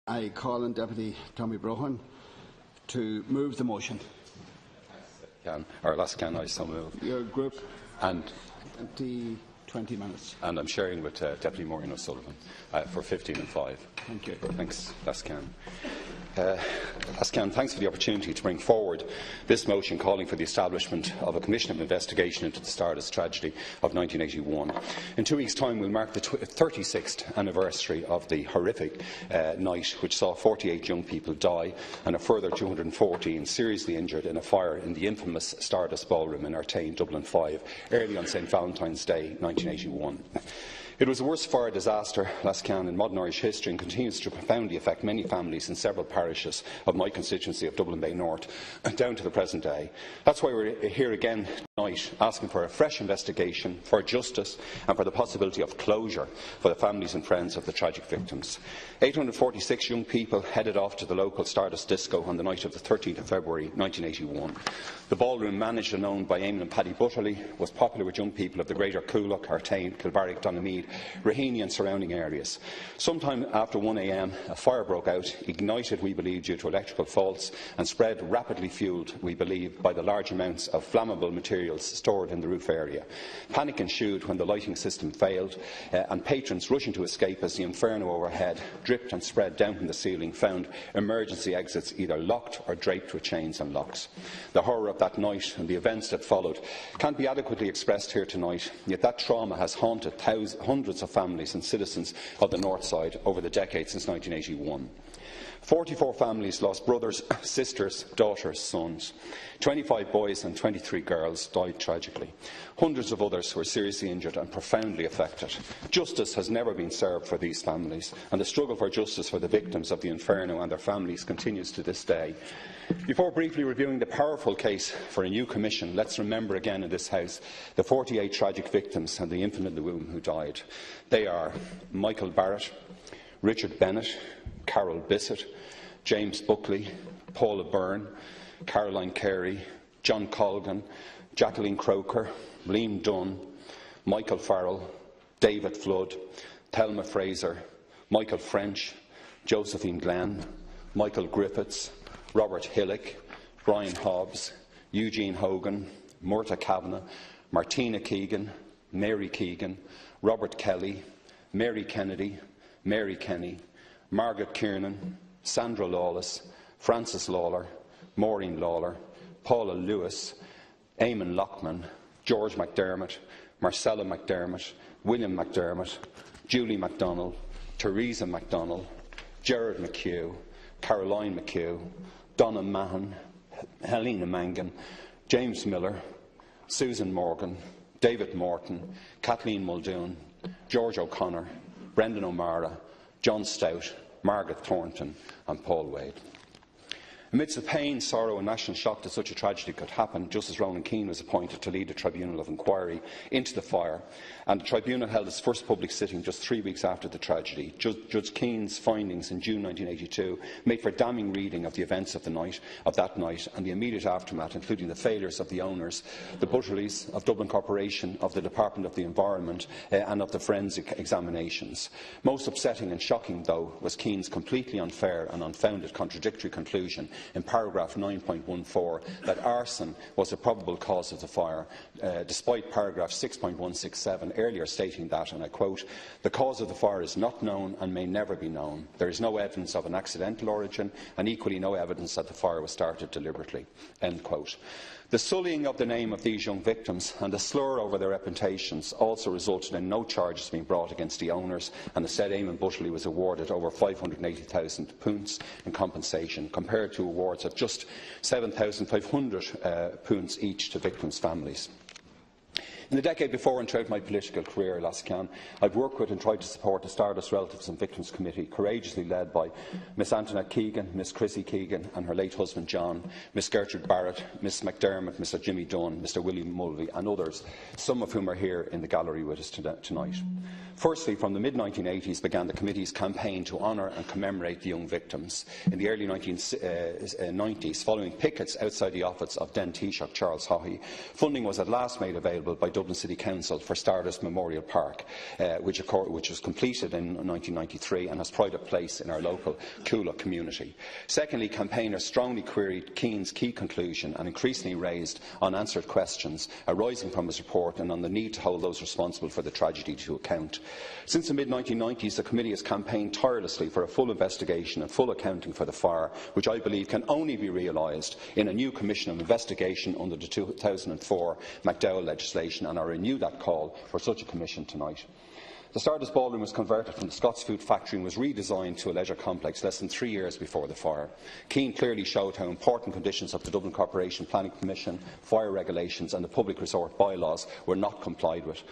I call on Deputy Tommy Broughan to move the motion. I so move. Your group and 20 minutes. And I'm sharing with Deputy Maureen O'Sullivan for 15 and 5. Thank you. Thanks, Lascan. Lascan, thanks for the opportunity to bring forward this motion calling for the establishment of a commission of investigation into the Stardust tragedy of 1981. In 2 weeks' time, we'll mark the 36th anniversary of the horrific night which saw 48 young people die and a further 214 seriously injured in a fire in the infamous Stardust ballroom in Artane, Dublin 5, early on St Valentine's Day 1981. It was the worst fire disaster, Lascan, in modern Irish history and continues to profoundly affect many families in several parishes of my constituency of Dublin Bay North, down to the present day. That's why we're here again tonight, asking for a fresh investigation, for justice and for the possibility of closure for the families and friends of the tragic victims. 846 young people headed off to the local Stardust disco on the night of the 13th of February 1981. The ballroom, managed and owned by Éireann and Paddy Butterley, was popular with young people of the greater Coolock, Artane, Kilbarrack, Donaghmede, Raheny and surrounding areas. Sometime after 1 a.m, a fire broke out, ignited, we believe, due to electrical faults, and spread rapidly, fuelled, we believe, by the large amounts of flammable materials stored in the roof area. Panic ensued when the lighting system failed, and patrons rushing to escape as the inferno overhead dripped and spread down from the ceiling found emergency exits either locked or draped with chains and locks. The horror of that night and the events that followed can't be adequately expressed here tonight, yet that trauma has haunted hundreds of families and citizens of the North Side over the decades since 1981. 44 families lost brothers, sisters, daughters, sons. 25 boys and 23 girls died tragically. Hundreds of others were seriously injured and profoundly affected. Justice has never been served for these families, and the struggle for justice for the victims of the inferno and their families continues to this day. Before briefly reviewing the powerful case for a new commission, let's remember again in this House the 48 tragic victims and the infant in the womb who died. They are Michael Barrett, Richard Bennett, Carol Bissett, James Buckley, Paula Byrne, Caroline Carey, John Colgan, Jacqueline Croker, Liam Dunn, Michael Farrell, David Flood, Thelma Fraser, Michael French, Josephine Glenn, Michael Griffiths, Robert Hillock, Brian Hobbs, Eugene Hogan, Murta Kavanagh, Martina Keegan, Mary Keegan, Robert Kelly, Mary Kennedy, Mary Kenny, Margaret Kiernan, Sandra Lawless, Frances Lawler, Maureen Lawler, Paula Lewis, Eamon Lockman, George McDermott, Marcella McDermott, William McDermott, Julie MacDonald, Teresa MacDonald, Gerard McHugh, Caroline McHugh, Donna Mahan, Helena Mangan, James Miller, Susan Morgan, David Morton, Kathleen Muldoon, George O'Connor, Brendan O'Mara, John Stout, Margaret Thornton and Paul Wade. Amidst the pain, sorrow and national shock that such a tragedy could happen, Justice Ronan Keane was appointed to lead a tribunal of inquiry into the fire, and the tribunal held its first public sitting just 3 weeks after the tragedy. Judge Keane's findings in June 1982 made for damning reading of the events of that night and the immediate aftermath, including the failures of the owners, the Butterleys, of Dublin Corporation, of the Department of the Environment and of the forensic examinations. Most upsetting and shocking, though, was Keane's completely unfair and unfounded contradictory conclusion in paragraph 9.14 that arson was a probable cause of the fire, despite paragraph 6.167 earlier stating that, and I quote, "The cause of the fire is not known and may never be known. There is no evidence of an accidental origin and equally no evidence that the fire was started deliberately." End quote. The sullying of the name of these young victims and the slur over their reputations also resulted in no charges being brought against the owners, and the said Eamon Butterley was awarded over £580,000 in compensation, compared to awards of just £7,500 each to victims' families. In the decade before and throughout my political career, Lascan, I've worked with and tried to support the Stardust Relatives and Victims Committee, courageously led by Miss Antoinette Keegan, Miss Chrissy Keegan and her late husband John, Miss Gertrude Barrett, Miss McDermott, Mr Jimmy Dunn, Mr William Mulvey and others, some of whom are here in the gallery with us tonight. Firstly, from the mid-1980s began the committee's campaign to honour and commemorate the young victims. In the early 1990s, following pickets outside the office of then Taoiseach Charles Haughey, funding was at last made available by Dublin City Council for Stardust Memorial Park, which was completed in 1993 and has pride of place in our local Coola community. Secondly, campaigners strongly queried Keane's key conclusion and increasingly raised unanswered questions arising from his report and on the need to hold those responsible for the tragedy to account. Since the mid-1990s, the committee has campaigned tirelessly for a full investigation and full accounting for the fire, which I believe can only be realised in a new Commission of Investigation under the 2004 McDowell legislation, and I renew that call for such a commission tonight. The Stardust ballroom was converted from the Scots Food factory and was redesigned to a leisure complex less than 3 years before the fire. Keane clearly showed how important conditions of the Dublin Corporation Planning Commission, fire regulations and the public resort bylaws were not complied with.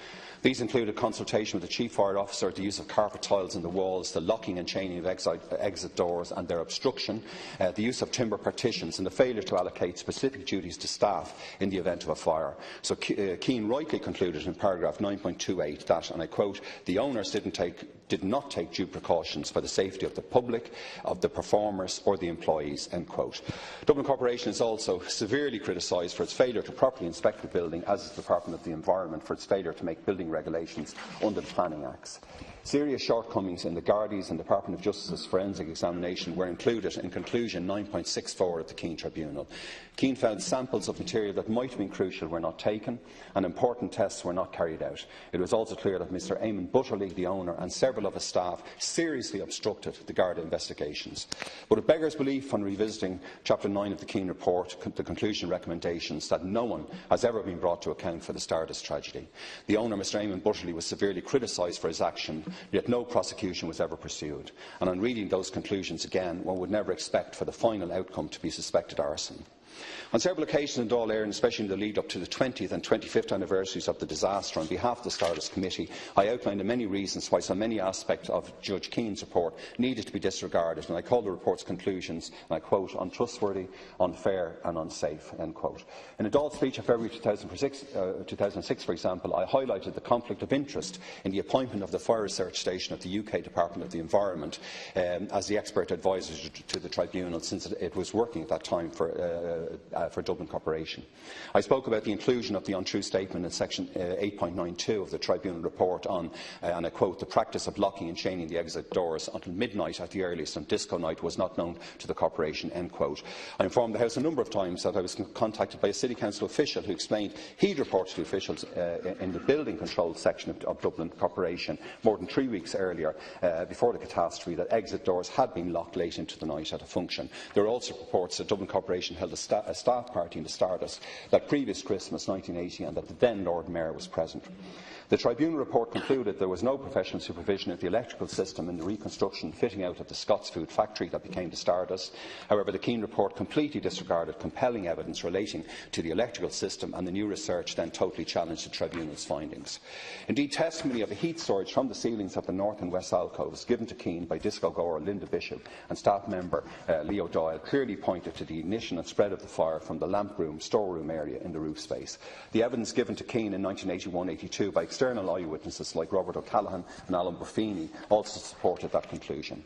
These included consultation with the Chief Fire Officer, the use of carpet tiles in the walls, the locking and chaining of exit doors and their obstruction, the use of timber partitions and the failure to allocate specific duties to staff in the event of a fire. So Keane rightly concluded in paragraph 9.28 that, and I quote, "The owners did not take due precautions for the safety of the public, of the performers or the employees." End quote. Dublin Corporation is also severely criticised for its failure to properly inspect the building, as is the Department of the Environment for its failure to make building regulations under the Planning Acts. Serious shortcomings in the Gardaí's and Department of Justice's forensic examination were included in conclusion 9.64 of the Keane Tribunal. Keane found samples of material that might have been crucial were not taken and important tests were not carried out. It was also clear that Mr Éireann Butterley, the owner, and several of his staff seriously obstructed the Garda investigations. But it beggars belief on revisiting Chapter 9 of the Keane report, the conclusion recommendations, that no one has ever been brought to account for the Stardust tragedy. The owner, Mr Éireann Butterley, was severely criticised for his action, yet no prosecution was ever pursued. And on reading those conclusions again, one would never expect for the final outcome to be suspected arson. On several occasions in Dáil, Éireann, especially in the lead up to the 20th and 25th anniversaries of the disaster, on behalf of the Stardust Committee, I outlined the many reasons why so many aspects of Judge Keane's report needed to be disregarded, and I called the report's conclusions, and I quote, "untrustworthy, unfair and unsafe." End quote. In a Dáil speech of February 2006, for example, I highlighted the conflict of interest in the appointment of the Fire Research Station of the UK Department of the Environment as the expert advisor to the Tribunal, since it was working at that time for Dublin Corporation. I spoke about the inclusion of the untrue statement in section 8.92 of the Tribunal report on, and I quote, "the practice of locking and chaining the exit doors until midnight at the earliest on disco night was not known to the Corporation." End quote. I informed the House a number of times that I was contacted by a City Council official who explained he'd reported to officials in the building control section of Dublin Corporation more than 3 weeks earlier, before the catastrophe, that exit doors had been locked late into the night at a function. There are also reports that Dublin Corporation held a staff party in the Stardust that previous Christmas 1980 and that the then Lord Mayor was present. The Tribunal report concluded there was no professional supervision of the electrical system in the reconstruction fitting out of the Scots Food factory that became the Stardust. However, the Keane report completely disregarded compelling evidence relating to the electrical system, and the new research then totally challenged the Tribunal's findings. Indeed, testimony of a heat storage from the ceilings of the north and west alcoves given to Keane by Disco Goer Linda Bishop and staff member Leo Dáil clearly pointed to the ignition and spread of the fire from the lamp room, storeroom area in the roof space. The evidence given to Keane in 1981-82 by external eyewitnesses like Robert O'Callaghan and Alan Buffini also supported that conclusion.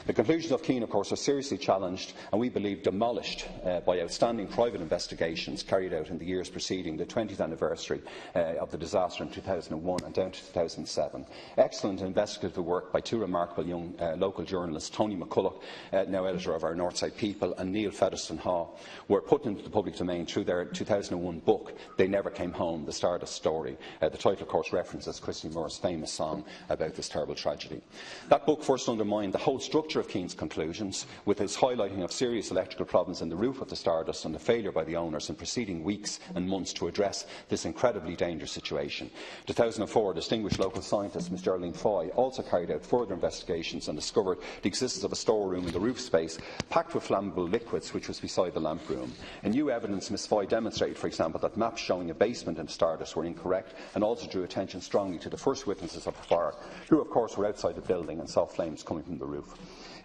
The conclusions of Keane, of course, are seriously challenged and we believe demolished by outstanding private investigations carried out in the years preceding the 20th anniversary of the disaster in 2001 and down to 2007. Excellent investigative work by two remarkable young local journalists, Tony McCulloch, now editor of our Northside People, and Neil Featherstone Haw, were put into the public domain through their 2001 book, They Never Came Home, The Stardust Story. The title, of course, references Christy Moore's famous song about this terrible tragedy. That book first undermined the whole structure of Keane's conclusions, with his highlighting of serious electrical problems in the roof of the Stardust and the failure by the owners in preceding weeks and months to address this incredibly dangerous situation. In 2004, distinguished local scientist Ms Geraldine Foy also carried out further investigations and discovered the existence of a storeroom in the roof space packed with flammable liquids which was beside the lamp room. In new evidence, Ms Foy demonstrated, for example, that maps showing a basement in the Stardust were incorrect, and also drew attention strongly to the first witnesses of the fire, who of course were outside the building and saw flames coming from the roof.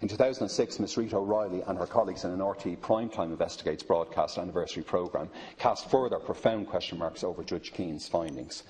In 2006, Ms Rita O'Reilly and her colleagues in an RT Primetime Investigates broadcast anniversary programme cast further profound question marks over Judge Keane's findings.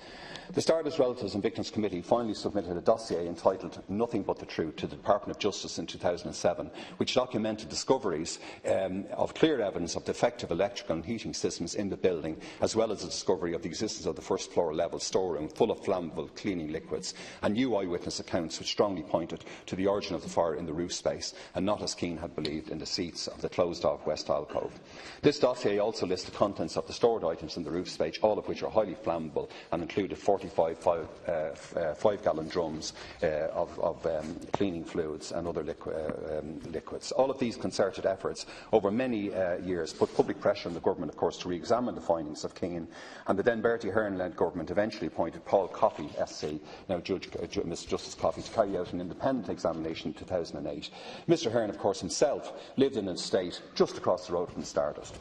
The Stardust Relatives and Victims Committee finally submitted a dossier entitled Nothing But the Truth to the Department of Justice in 2007, which documented discoveries of clear evidence of defective electrical and heating systems in the building, as well as the discovery of the existence of the first floor level storeroom full of flammable cleaning liquids, and new eyewitness accounts which strongly pointed to the origin of the fire in the roof space, and not, as Keane had believed, in the seats of the closed-off West alcove. This dossier also lists the contents of the stored items in the roof space, all of which are highly flammable, and included 45 5-gallon drums of cleaning fluids and other liquids. All of these concerted efforts over many years put public pressure on the government, of course, to re-examine the findings of Keane, and the then Bertie Ahern-led government eventually appointed Paul Coffey, SC, now Mr Justice Coffey, to carry out an independent examination in 2008. Mr Ahern, of course, himself lived in an estate just across the road from the Stardust.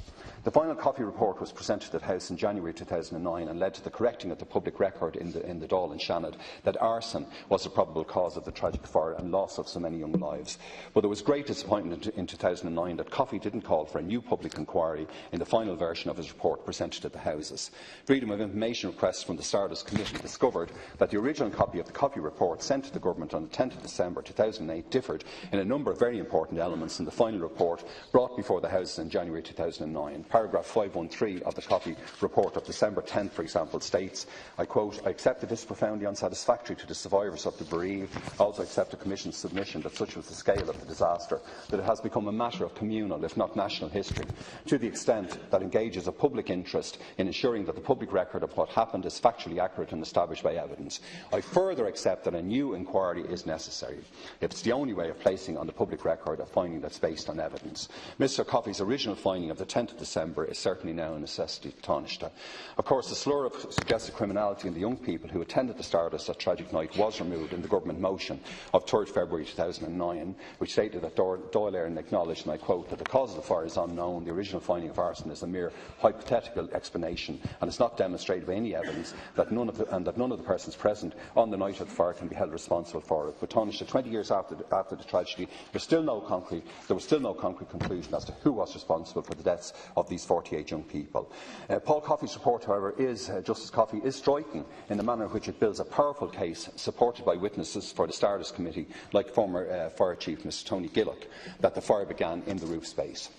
The final Coffey report was presented to the House in January 2009 and led to the correcting of the public record in the Dáil and Shannon that arson was the probable cause of the tragic fire and loss of so many young lives. But there was great disappointment in 2009 that Coffey didn't call for a new public inquiry in the final version of his report presented to the Houses. Freedom of Information requests from the Stardust Committee discovered that the original copy of the Coffey report sent to the government on the 10th of December 2008 differed in a number of very important elements in the final report brought before the Houses in January 2009. Paragraph 513 of the Coffey report of December 10, for example, states, I quote, I accept that this is profoundly unsatisfactory to the survivors of the bereaved. I also accept the Commission's submission that such was the scale of the disaster, that it has become a matter of communal, if not national history, to the extent that engages a public interest in ensuring that the public record of what happened is factually accurate and established by evidence. I further accept that a new inquiry is necessary if it's the only way of placing on the public record a finding that's based on evidence. Mr Coffey's original finding of the 10th of December is certainly now a necessity tarnished. Of course, the slur of suggested criminality in the young people who attended the Stardust that tragic night was removed in the government motion of 3rd February 2009, which stated that Dáil acknowledged, and I quote, that the cause of the fire is unknown. The original finding of arson is a mere hypothetical explanation and is not demonstrated by any evidence that none of the persons present on the night of the fire can be held responsible for it. But Taoiseach, 20 years after the tragedy, there was still no concrete conclusion as to who was responsible for the deaths of these 48 young people. Paul Coffey's report, however, Justice Coffey, is striking in the manner in which it builds a powerful case supported by witnesses for the Stardust Committee, like former Fire Chief Mr Tony Gillock, that the fire began in the roof space.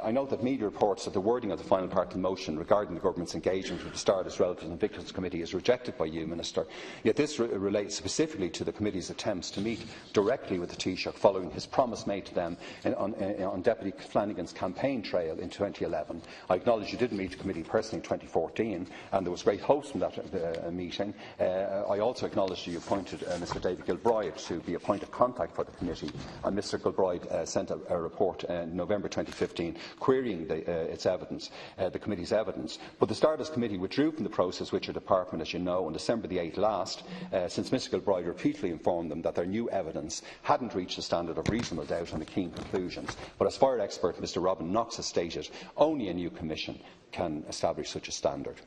I note that media reports that the wording of the final part of the motion regarding the government's engagement with the Stardust Relatives and Victims Committee is rejected by you, Minister. Yet this relates specifically to the committee's attempts to meet directly with the Taoiseach following his promise made to them on Deputy Flanagan's campaign trail in 2011. I acknowledge you didn't meet the committee personally in 2014, and there was great hopes from that meeting. I also acknowledge that you appointed Mr David Gilbride to be a point of contact for the committee, and Mr Gilbride sent a report in November 2015 querying the committee's evidence. But the Stardust Committee withdrew from the process with your department, as you know, on December the 8th last, since Mr Gilbride repeatedly informed them that their new evidence hadn't reached the standard of reasonable doubt on the Keane conclusions. But as fire expert Mr Robin Knox has stated, only a new commission can establish such a standard.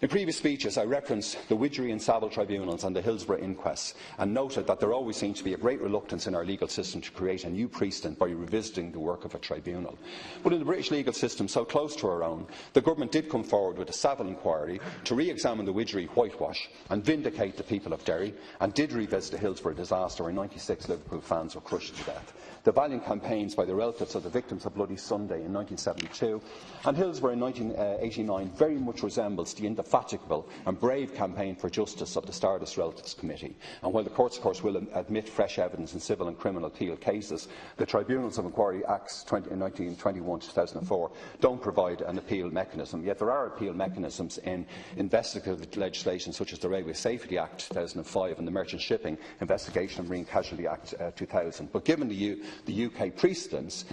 In previous speeches, I referenced the Widgery and Savile tribunals and the Hillsborough inquests, and noted that there always seems to be a great reluctance in our legal system to create a new precedent by revisiting the work of a tribunal. But in the British legal system, so close to our own, the government did come forward with a Savile inquiry to re-examine the Widgery whitewash and vindicate the people of Derry, and did revisit the Hillsborough disaster where 96 Liverpool fans were crushed to death. The valiant campaigns by the relatives of the victims of Bloody Sunday in 1972 and Hillsborough in 1989 very much resembles the indefatigable and brave campaign for justice of the Stardust Relatives Committee. And while the courts, of course, will admit fresh evidence in civil and criminal appeal cases, the Tribunals of Inquiry Acts 1921-2004 don't provide an appeal mechanism. Yet there are appeal mechanisms in investigative legislation such as the Railway Safety Act 2005 and the Merchant Shipping Investigation and Marine Casualty Act 2000. But given the UK precedents,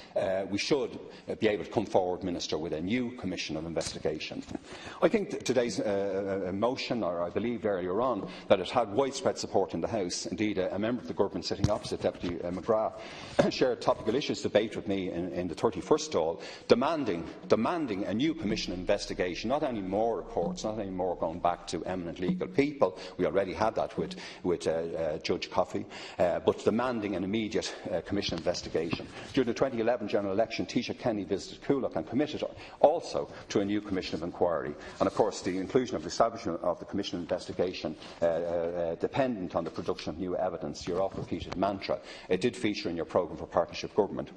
we should be able to come forward, Minister, with a new Commission of investigation. I think today's motion, or I believed earlier on, that it had widespread support in the House. Indeed, a member of the government sitting opposite Deputy McGrath shared topical issues debate with me in the 31st Dáil, demanding a new Commission investigation, not any more reports, not any more going back to eminent legal people. We already had that with Judge Coffey, but demanding an immediate Commission investigation. During the 2011 general election, Taoiseach Kenny visited Coolock and committed also to a new Commission of Inquiry. And of course, the inclusion of the establishment of the Commission investigation dependent on the production of new evidence, your oft-repeated mantra, it did feature in your programme for partnership government.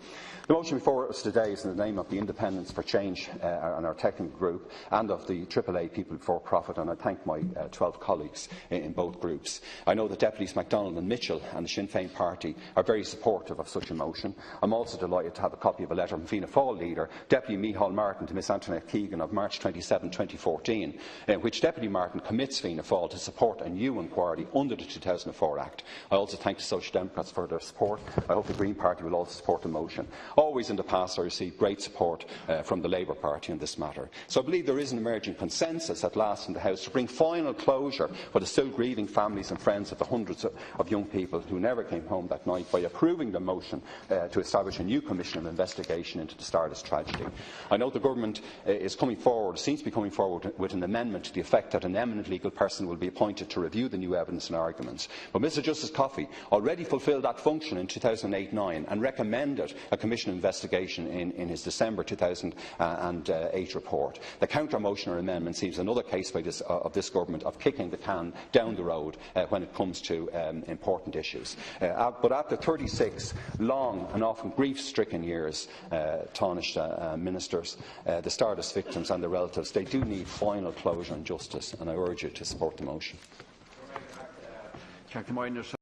The motion before us today is in the name of the Independents for Change and our technical group, and of the AAA People Before Profit, and I thank my 12 colleagues in both groups. I know that Deputies MacDonald and Mitchell and the Sinn Féin party are very supportive of such a motion. I am also delighted to have a copy of a letter from Fianna Fáil leader, Deputy Micheál Martin, to Miss Antoinette Keegan of March 27, 2014, in which Deputy Martin commits Fianna Fáil to support a new inquiry under the 2004 Act. I also thank the Social Democrats for their support. I hope the Green Party will also support the motion. Always in the past I received great support from the Labour Party in this matter. So I believe there is an emerging consensus at last in the House to bring final closure for the still grieving families and friends of the hundreds of young people who never came home that night by approving the motion to establish a new Commission of investigation into the Stardust tragedy. I know the Government seems to be coming forward with an amendment to the effect that an eminent legal person will be appointed to review the new evidence and arguments. But Mr Justice Coffey already fulfilled that function in 2008-9 and recommended a Commission investigation in his December 2008 report. The counter-motion or amendment seems another case of this Government of kicking the can down the road when it comes to important issues. But after 36 long and often grief-stricken years, Taoiseach, ministers, the Stardust victims and their relatives, they do need final closure and justice, and I urge you to support the motion.